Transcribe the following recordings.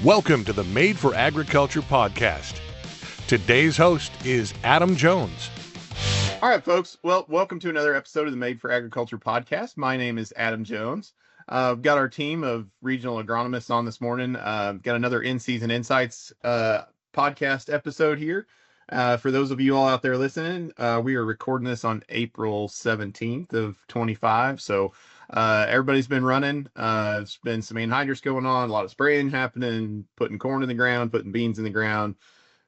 Welcome to the Made for Agriculture podcast. Today's host is Adam Jones. All right, folks. Well, welcome to another episode of the Made for Agriculture podcast. My name is Adam Jones. We've got our team of regional agronomists on this morning. Got another In-Season Insights podcast episode here. For those of you all out there listening, we are recording this on April 17th of 25. So everybody's been running. It's been some anhydrous going on, a lot of spraying happening, putting corn in the ground, putting beans in the ground,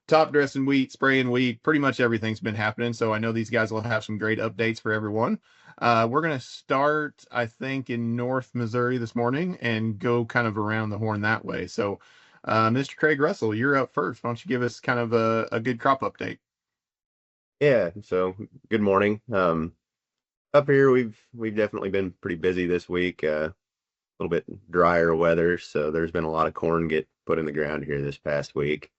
top dressing wheat, spraying wheat, pretty much everything's been happening. So I know these guys will have some great updates for everyone. We're going to start, I think, in North Missouri this morning and go kind of around the horn that way. So Mr. Craig Russell, you're up first. Why don't you give us kind of a good crop update? Yeah, so good morning. Up here we've definitely been pretty busy this week. A little bit drier weather, so there's been a lot of corn get put in the ground here this past week.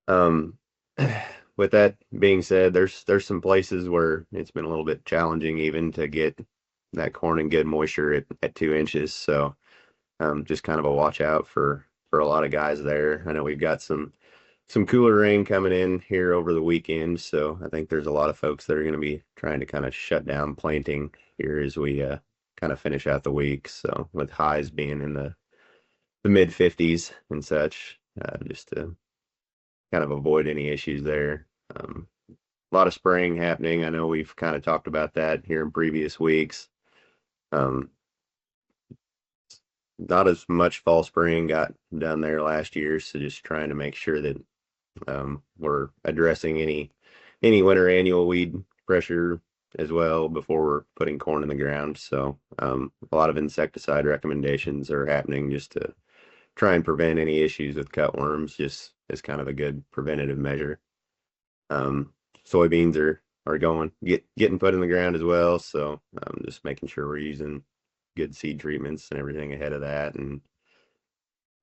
With that being said, there's some places where it's been a little bit challenging even to get that corn in good moisture at 2 inches. So just kind of a watch out for a lot of guys there. I know we've got some cooler rain coming in here over the weekend, so I think there's a lot of folks that are going to be trying to kind of shut down planting here as we kind of finish out the week. So with highs being in the mid 50s and such, just to kind of avoid any issues there. A lot of spraying happening. I know we've kind of talked about that here in previous weeks. Not as much fall spraying got done there last year, so just trying to make sure that we're addressing any winter annual weed pressure as well before we're putting corn in the ground. So a lot of insecticide recommendations are happening just to try and prevent any issues with cutworms, just as kind of a good preventative measure. Soybeans are getting put in the ground as well, so just making sure we're using good seed treatments and everything ahead of that. And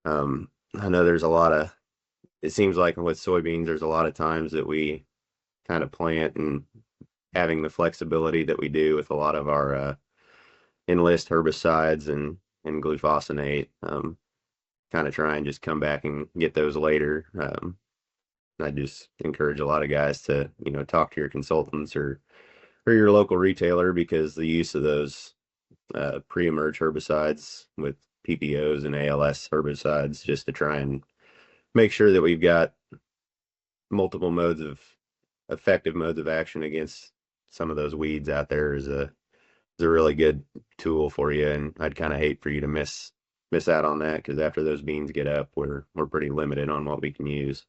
I know there's it seems like with soybeans, there's a lot of times that we kind of plant and having the flexibility that we do with a lot of our enlist herbicides and glufosinate, kind of try and just come back and get those later. I just encourage a lot of guys to, talk to your consultants or your local retailer, because the use of those pre-emerge herbicides with PPOs and ALS herbicides, just to try and make sure that we've got multiple effective modes of action against some of those weeds out there, is a really good tool for you. And I'd kind of hate for you to miss out on that, because after those beans get up, we're pretty limited on what we can use.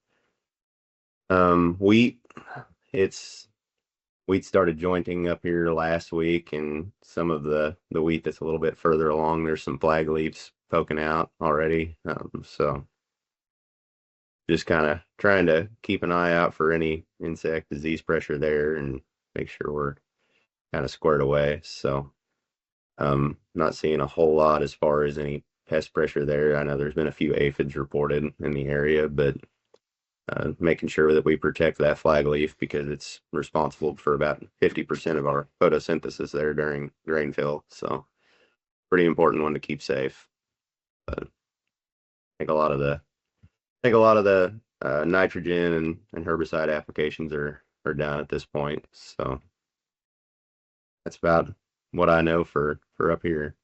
Wheat started jointing up here last week, and some of the wheat that's a little bit further along, there's some flag leaves poking out already. So just kind of trying to keep an eye out for any insect disease pressure there and make sure we're kind of squared away. So not seeing a whole lot as far as any pest pressure there. I know there's been a few aphids reported in the area, but making sure that we protect that flag leaf, because it's responsible for about 50% of our photosynthesis there during grain fill. So pretty important one to keep safe. But I think a lot of the nitrogen and herbicide applications are down at this point. So that's about what I know for up here.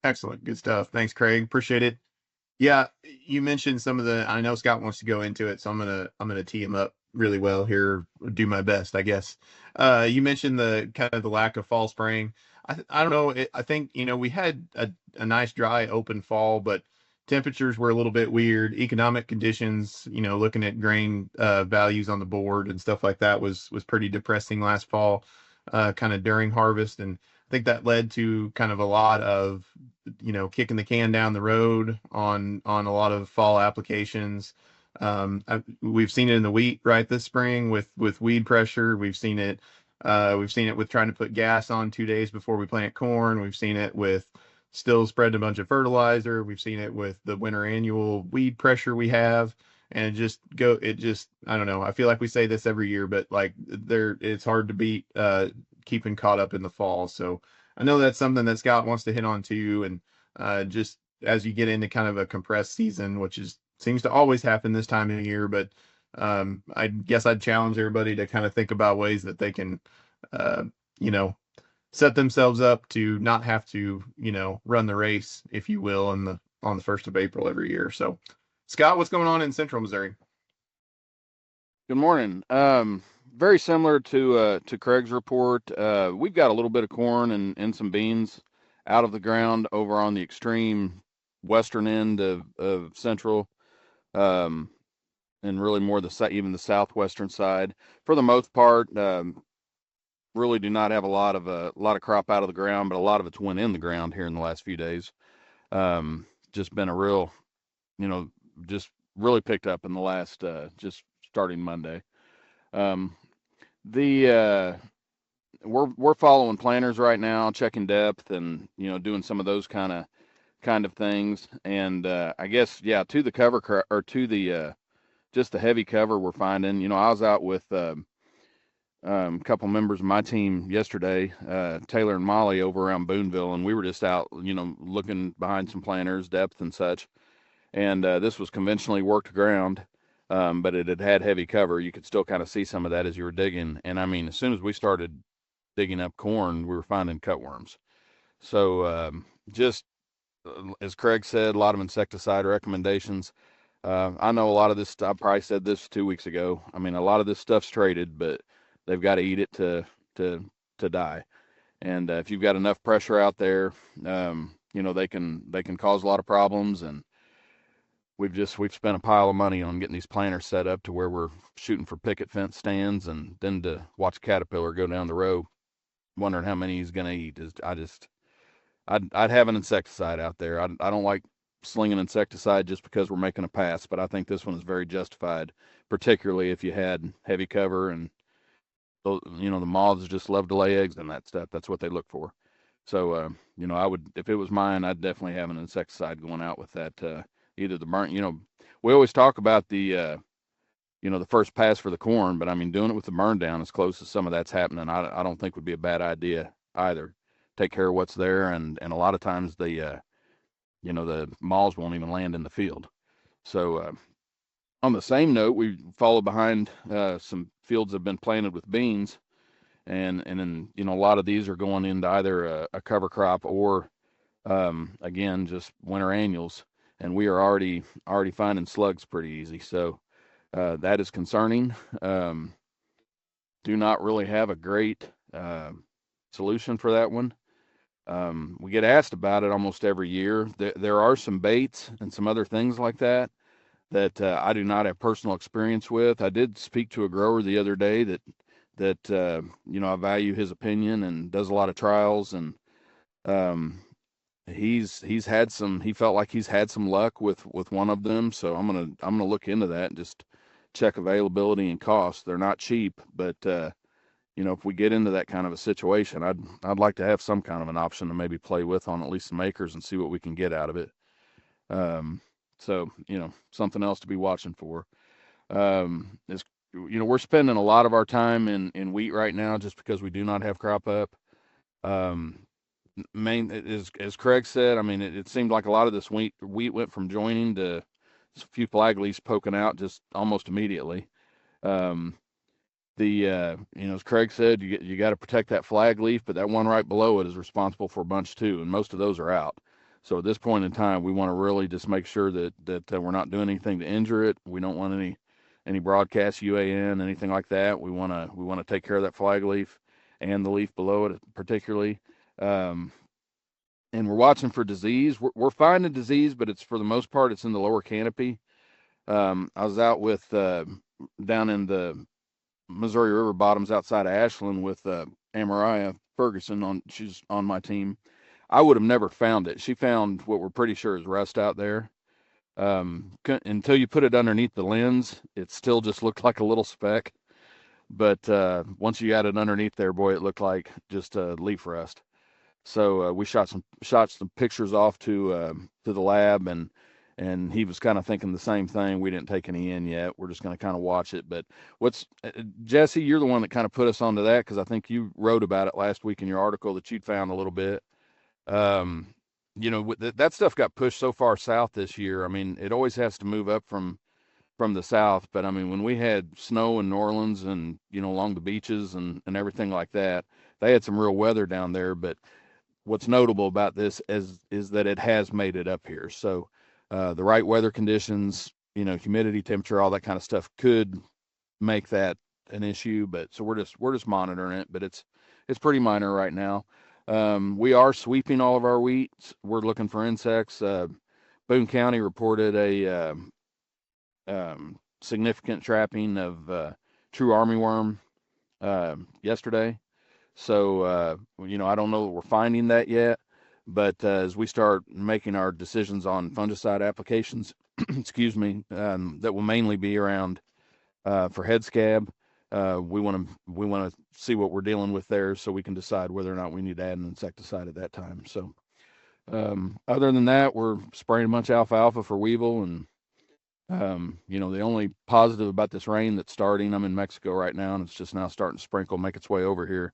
Excellent. Good stuff. Thanks, Craig. Appreciate it. Yeah, you mentioned some of I know Scott wants to go into it, so I'm gonna tee him up really well here, do my best, I guess. You mentioned the kind of the lack of fall spraying. I don't know. I think, we had a nice dry open fall, but temperatures were a little bit weird. Economic conditions, looking at grain values on the board and stuff like that was pretty depressing last fall, kind of during harvest. And I think that led to kind of a lot of, kicking the can down the road on a lot of fall applications. We've seen it in the wheat right this spring with weed pressure. We've seen it with trying to put gas on 2 days before we plant corn. We've seen it with still spreading a bunch of fertilizer. We've seen it with the winter annual weed pressure we have. And I don't know. I feel like we say this every year, but like it's hard to beat keeping caught up in the fall. So I know that's something that Scott wants to hit on too. And just as you get into kind of a compressed season, which seems to always happen this time of year. But I guess I'd challenge everybody to kind of think about ways that they can, uh, you know, set themselves up to not have to, run the race, if you will, on the 1st of April every year. So, Scott, what's going on in Central Missouri? Good morning. Very similar to Craig's report. We've got a little bit of corn and some beans out of the ground over on the extreme western end of Central, and really more even the southwestern side. For the most part, really do not have a lot of crop out of the ground, but a lot of it's went in the ground here in the last few days. Just been a real, just really picked up in the last just starting Monday. We're following planters right now, checking depth and doing some of those kind of things. And I guess to the cover or to the just the heavy cover we're finding. I was out with a couple members of my team yesterday, Taylor and Molly over around Boonville, and we were just out looking behind some planters, depth and such. And this was conventionally worked ground. But it had heavy cover. You could still kind of see some of that as you were digging. And I mean, as soon as we started digging up corn, we were finding cutworms. So just as Craig said, a lot of insecticide recommendations. I know a lot of this, I probably said this 2 weeks ago. I mean, a lot of this stuff's traded, but they've got to eat it to die. And if you've got enough pressure out there, they can cause a lot of problems. And we've spent a pile of money on getting these planters set up to where we're shooting for picket fence stands, and then to watch a caterpillar go down the row, wondering how many he's going to eat. I'd have an insecticide out there. I don't like slinging insecticide just because we're making a pass, but I think this one is very justified, particularly if you had heavy cover and the moths just love to lay eggs and that stuff. That's what they look for. So I would, if it was mine, I'd definitely have an insecticide going out with that. Either the burn, we always talk about the first pass for the corn, but I mean, doing it with the burn down as close as some of that's happening, I don't think would be a bad idea either. Take care of what's there, and a lot of times the moths won't even land in the field. So on the same note, we follow behind some fields that have been planted with beans, and then a lot of these are going into either a cover crop or again just winter annuals. And we are already finding slugs pretty easy. So that is concerning. Do not really have a great solution for that one. We get asked about it almost every year. There are some baits and some other things like that I do not have personal experience with. I did speak to a grower the other day that I value his opinion and does a lot of trials, and he felt like he's had some luck with one of them. So I'm gonna look into that and just check availability and cost. They're not cheap, but if we get into that kind of a situation, I'd like to have some kind of an option to maybe play with on at least some acres and see what we can get out of it. So something else to be watching for. Is we're spending a lot of our time in wheat right now just because we do not have crop up. As Craig said, I mean, it seemed like a lot of this wheat went from joining to a few flag leaves poking out just almost immediately. As Craig said, you got to protect that flag leaf, but that one right below it is responsible for a bunch too, and most of those are out. So at this point in time, we want to really just make sure that we're not doing anything to injure it. We don't want any broadcast UAN, anything like that. We want to take care of that flag leaf and the leaf below it particularly. And we're watching for disease. We're finding disease, but it's for the most part, it's in the lower canopy. I was out with down in the Missouri River bottoms outside of Ashland with Amariah Ferguson. She's on my team. I would have never found it. She found what we're pretty sure is rust out there. Until you put it underneath the lens, it still just looked like a little speck. But once you got it underneath there, boy, it looked like just leaf rust. So we shot some pictures off to the lab, and he was kind of thinking the same thing. We didn't take any in yet. We're just going to kind of watch it. But Jesse, you're the one that kind of put us onto that, because I think you wrote about it last week in your article that you'd found a little bit. that stuff got pushed so far south this year. I mean, it always has to move up from the south. But I mean, when we had snow in New Orleans and, along the beaches and everything like that, they had some real weather down there. But what's notable about this is that it has made it up here. So the right weather conditions, humidity, temperature, all that kind of stuff could make that an issue. But so we're just monitoring it, but it's pretty minor right now. We are sweeping all of our wheat. We're looking for insects. Boone County reported a significant trapping of true armyworm yesterday. So, I don't know that we're finding that yet, but as we start making our decisions on fungicide applications, excuse me, that will mainly be around for head scab. We want to see what we're dealing with there, so we can decide whether or not we need to add an insecticide at that time. So, other than that, we're spraying a bunch of alfalfa for weevil, and the only positive about this rain that's starting, I'm in Mexico right now, and it's just now starting to sprinkle, make its way over here.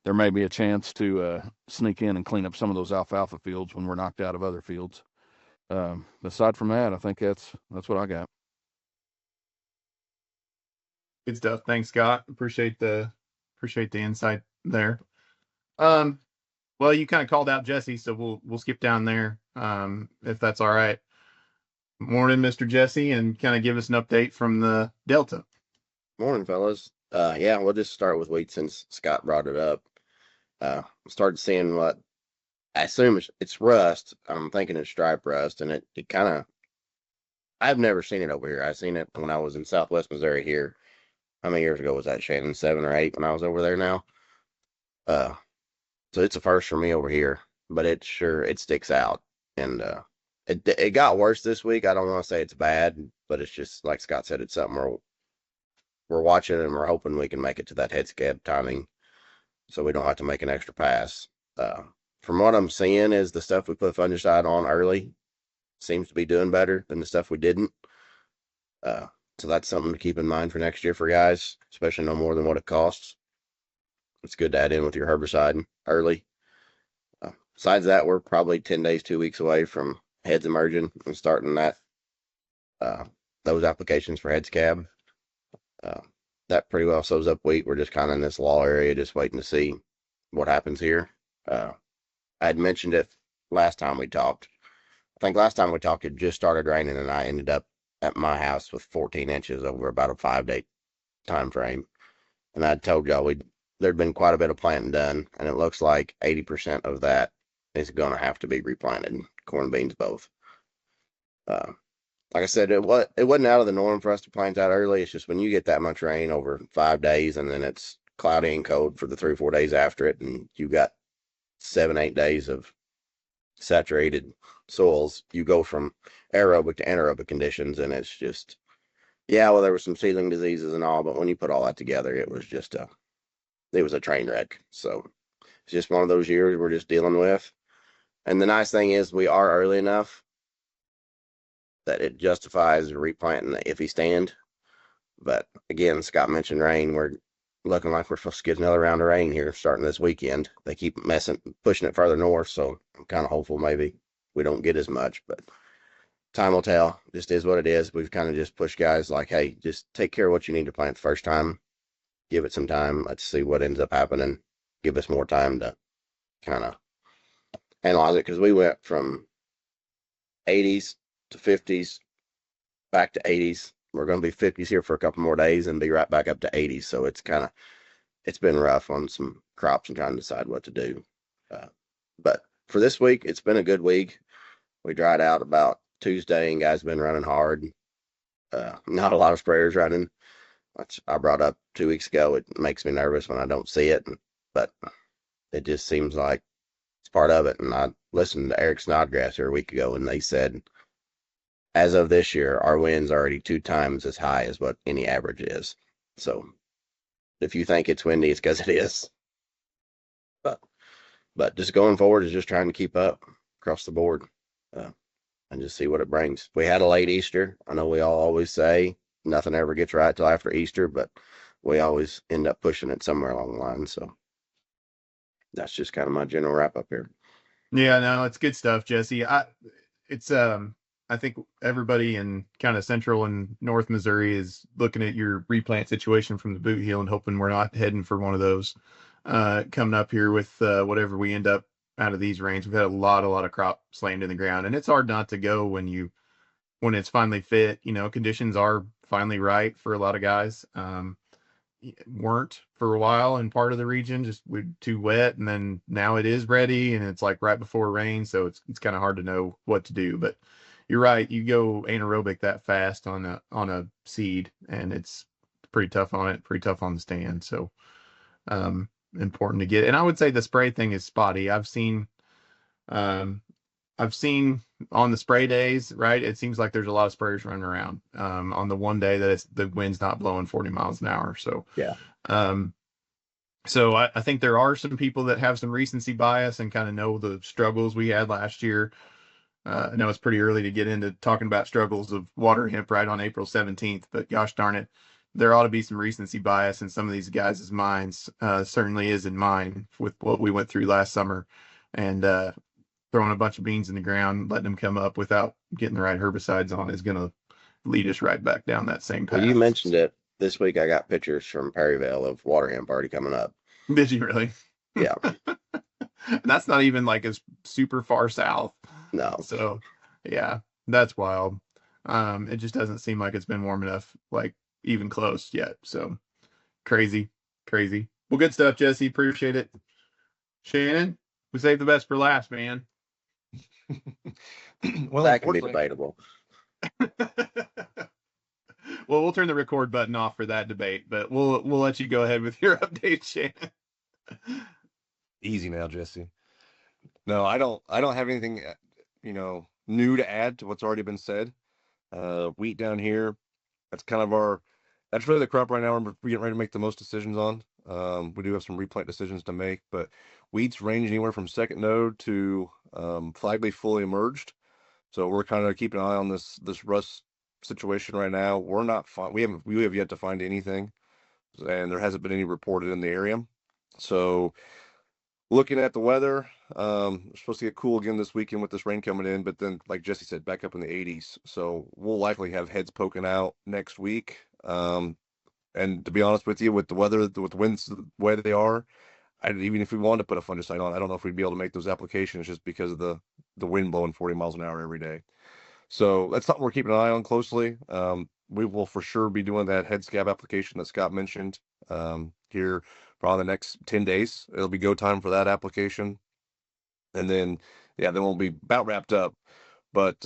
There may be a chance to sneak in and clean up some of those alfalfa fields when we're knocked out of other fields. Aside from that, I think that's what I got. Good stuff. Thanks, Scott. Appreciate the insight there. Well, you kind of called out Jesse, so we'll skip down there, if that's all right. Morning, Mr. Jesse, and kind of give us an update from the Delta. Morning, fellas. Yeah, we'll just start with wheat since Scott brought it up. Started seeing what I assume it's rust. I'm thinking it's stripe rust, and it kind of, I've never seen it over here. I seen it when I was in Southwest Missouri here. How many years ago was that, Shannon? 7 or 8 when I was over there now. So it's a first for me over here, but it sticks out, and it got worse this week. I don't want to say it's bad, but it's just like Scott said, it's something we're watching, and we're hoping we can make it to that head scab timing, so we don't have to make an extra pass. From what I'm seeing is the stuff we put fungicide on early seems to be doing better than the stuff we didn't. So that's something to keep in mind for next year for guys, especially no more than what it costs. It's good to add in with your herbicide early. Besides that, we're probably 10 days, 2 weeks away from heads emerging and starting those applications for head scab. That pretty well sews up wheat. We're just kind of in this lull area, just waiting to see what happens here. I had mentioned it last time we talked. I think last time we talked, it just started raining, and I ended up at my house with 14 inches over about a 5-day time frame. And I told y'all there'd been quite a bit of planting done, and it looks like 80% of that is going to have to be replanted, corn and beans both. Like I said, it wasn't out of the norm for us to plant that early. It's just when you get that much rain over 5 days, and then it's cloudy and cold for the 3 or 4 days after it, and you got 7, 8 days of saturated soils, you go from aerobic to anaerobic conditions, and it's just, yeah, well, there were some seedling diseases and all, but when you put all that together, it was just a train wreck. So it's just one of those years we're just dealing with. And the nice thing is we are early enough that it justifies replanting the iffy stand. But again, Scott mentioned rain. We're looking like we're supposed to get another round of rain here starting this weekend. They keep pushing it further north, so I'm kind of hopeful maybe we don't get as much, but time will tell. Just is what it is. We've kind of just pushed guys like, hey, just take care of what you need to plant the first time. Give it some time. Let's see what ends up happening. Give us more time to kind of analyze it, because we went from 80s to 50s back to 80s. We're going to be 50s here for a couple more days and be right back up to 80s. So it's been rough on some crops and trying to decide what to do. But for this week, it's been a good week. We dried out about Tuesday, and guys been running hard. Not a lot of sprayers running, which I brought up 2 weeks ago. It makes me nervous when I don't see it, but it just seems like it's part of it. And I listened to Eric Snodgrass here a week ago, and they said, as of this year, our wind's already 2 times as high as what any average is. So if you think it's windy, it's because it is. But just going forward is just trying to keep up across the board, and just see what it brings. We had a late Easter. I know we all always say nothing ever gets right till after Easter, but we always end up pushing it somewhere along the line. So that's just kind of my general wrap up here. Yeah, no, it's good stuff, Jesse. It's I think everybody in kind of central and north Missouri is looking at your replant situation from the boot heel and hoping we're not heading for one of those coming up here with whatever we end up out of these rains. We've had a lot of crop slammed in the ground, and it's hard not to go when it's finally fit. Conditions are finally right for a lot of guys. Weren't for a while in part of the region, just we're too wet, and then now it is ready, and it's like right before rain, so it's kind of hard to know what to do. But you're right, you go anaerobic that fast on a seed, and it's pretty tough on it, pretty tough on the stand. So important to get. And I would say the spray thing is spotty. Um, I've seen on the spray days, right? It seems like there's a lot of sprayers running around on the one day that the wind's not blowing 40 miles an hour. So Yeah. um, so I think there are some people that have some recency bias and kind of know the struggles we had last year. I know it's pretty early to get into talking about struggles of water hemp right on April 17th, but gosh darn it, there ought to be some recency bias in some of these guys' minds. Certainly is in mine with what we went through last summer, and throwing a bunch of beans in the ground, letting them come up without getting the right herbicides on is going to lead us right back down that same path. Well, you mentioned it. This week I got pictures from Perryville of water hemp already coming up. Did you really? Yeah. That's not even like as super far south. No. So yeah, that's wild. It just doesn't seem like it's been warm enough, like even close yet. So crazy. Well, good stuff, Jesse. Appreciate it. Shannon, we saved the best for last, man. Well, That can be unfortunately, debatable. Well, we'll turn the record button off for that debate, but we'll let you go ahead with your update, Shannon. easy now, Jesse. No, I don't have anything, new to add to what's already been said. Wheat down here, that's really the crop right now we're getting ready to make the most decisions on. We do have some replant decisions to make, but wheats range anywhere from second node to flag leaf fully emerged. So we're kind of keeping an eye on this rust situation right now. We have yet to find anything, and there hasn't been any reported in the area. So looking at the weather, we're supposed to get cool again this weekend with this rain coming in, but then, like Jesse said, back up in the 80s. So we'll likely have heads poking out next week. And to be honest with you, with the weather, with the winds the way they are, even if we wanted to put a fungicide on, I don't know if we'd be able to make those applications just because of the wind blowing 40 miles an hour every day. So that's something we're keeping an eye on closely. We will for sure be doing that head scab application that Scott mentioned here probably the next 10 days. It'll be go time for that application. And then, yeah, then we'll be about wrapped up. But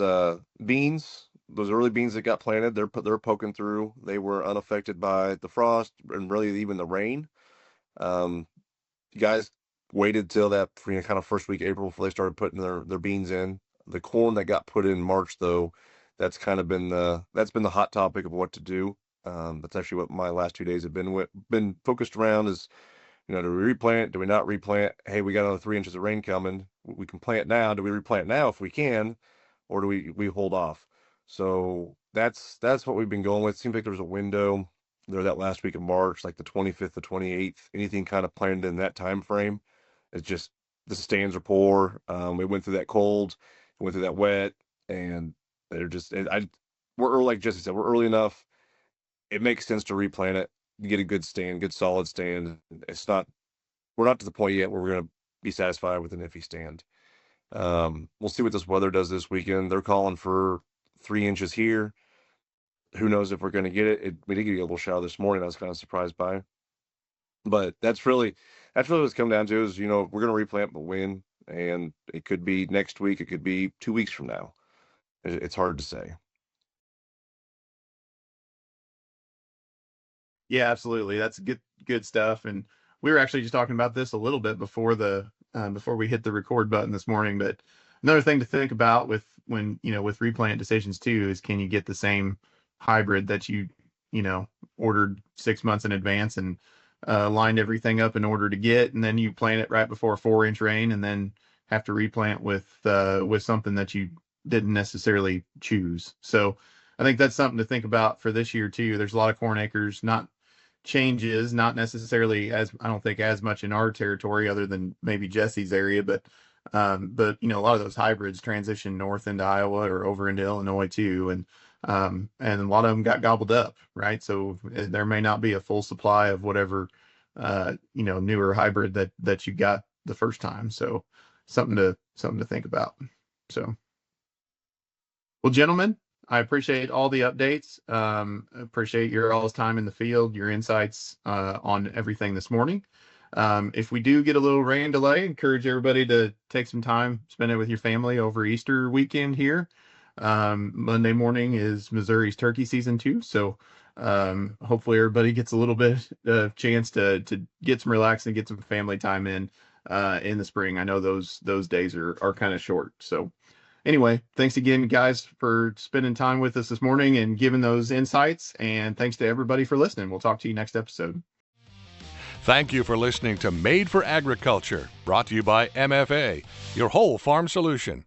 beans, those early beans that got planted, they're poking through. They were unaffected by the frost and really even the rain. You guys waited till that kind of first week of April before they started putting their beans in. The corn that got put in March, though, that's been the hot topic of what to do. That's actually what my last 2 days have been focused around is, do we replant? Do we not replant? Hey, we got another 3 inches of rain coming. We can plant now. Do we replant now if we can, or do we hold off? So that's what we've been going with. Seems like there's a window there that last week of March, like the 25th, the 28th, anything kind of planned in that time frame. It's just the stands are poor. We went through that cold, went through that wet, and they're just we're early, like Jesse said, we're early enough. It makes sense to replant it, get a good stand, good solid stand. We're not to the point yet where we're going to be satisfied with an iffy stand. We'll see what this weather does this weekend. They're calling for 3 inches here. Who knows if we're going to get it? We did get a little shower this morning. I was kind of surprised by. But that's really what it's come down to is, we're going to replant, but when? And it could be next week. It could be 2 weeks from now. It's hard to say. Yeah, absolutely. That's good stuff. And we were actually just talking about this a little bit before before we hit the record button this morning. But another thing to think about with replant decisions too is, can you get the same hybrid that you ordered 6 months in advance and lined everything up in order to get, and then you plant it right before a 4-inch rain, and then have to replant with something that you didn't necessarily choose. So I think that's something to think about for this year too. There's a lot of corn acres, not necessarily I don't think as much in our territory other than maybe Jesse's area, but But a lot of those hybrids transition north into Iowa or over into Illinois too, and a lot of them got gobbled up, right? So there may not be a full supply of whatever newer hybrid that you got the first time. So something to think about. So, well, gentlemen, I appreciate all the updates. Appreciate your all's time in the field, your insights on everything this morning. If we do get a little rain delay, encourage everybody to take some time, spend it with your family over Easter weekend here. Monday morning is Missouri's turkey season too, so hopefully everybody gets a little bit of chance to get some relax and get some family time in the spring. I know those days are kind of short. So anyway, thanks again, guys, for spending time with us this morning and giving those insights. And thanks to everybody for listening. We'll talk to you next episode. Thank you for listening to Made for Agriculture, brought to you by MFA, your whole farm solution.